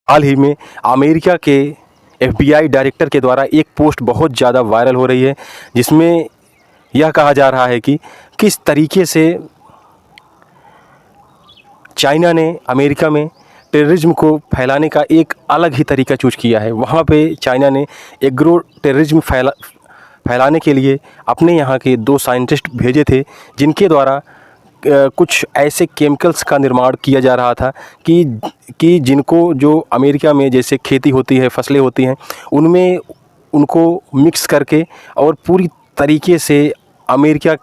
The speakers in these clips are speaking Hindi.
हाल ही में अमेरिका के FBI डायरेक्टर के द्वारा एक पोस्ट बहुत ज़्यादा वायरल हो रही है, जिसमें यह कहा जा रहा है कि किस तरीके से चाइना ने अमेरिका में टेररिज्म को फैलाने का एक अलग ही तरीका चूज़ किया है। वहाँ पे चाइना ने एग्रो टेररिज्म फैलाने के लिए अपने यहाँ के 2 साइंटिस्ट भेजे थे, जिनके द्वारा कुछ ऐसे केमिकल्स का निर्माण किया जा रहा था कि जिनको जो अमेरिका में जैसे खेती होती है, फसलें होती हैं, उनमें उनको मिक्स करके और पूरी तरीके से अमेरिका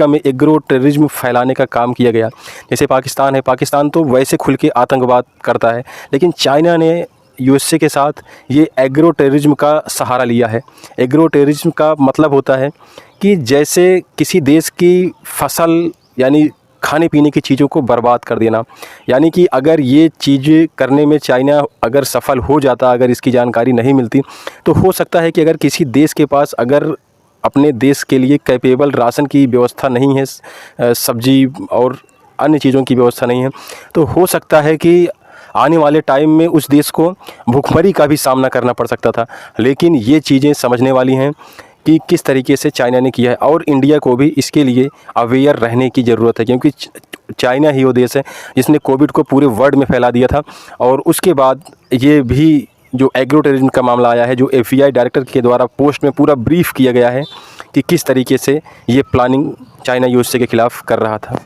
में एग्रो टेररिज्म फैलाने का काम किया गया। जैसे पाकिस्तान है, पाकिस्तान तो वैसे खुल के आतंकवाद करता है, लेकिन चाइना ने USA के साथ ये एग्रो टेररिज्म का सहारा लिया है। एग्रो टेररिज्म का मतलब होता है कि जैसे किसी देश की फसल यानी खाने पीने की चीज़ों को बर्बाद कर देना, यानी कि अगर ये चीज़ें करने में चाइना अगर सफल हो जाता, अगर इसकी जानकारी नहीं मिलती, तो हो सकता है कि अगर किसी देश के पास अगर अपने देश के लिए कैपेबल राशन की व्यवस्था नहीं है, सब्जी और अन्य चीज़ों की व्यवस्था नहीं है, तो हो सकता है कि आने वाले टाइम में उस देश को भूखमरी का भी सामना करना पड़ सकता था। लेकिन ये चीज़ें समझने वाली हैं कि किस तरीके से चाइना ने किया है, और इंडिया को भी इसके लिए अवेयर रहने की ज़रूरत है, क्योंकि चाइना ही वो देश है जिसने कोविड को पूरे वर्ल्ड में फैला दिया था। और उसके बाद ये भी जो एग्रो टेररिज्म का मामला आया है, जो FBI डायरेक्टर के द्वारा पोस्ट में पूरा ब्रीफ किया गया है कि किस तरीके से ये प्लानिंग चाइना USA के ख़िलाफ़ कर रहा था।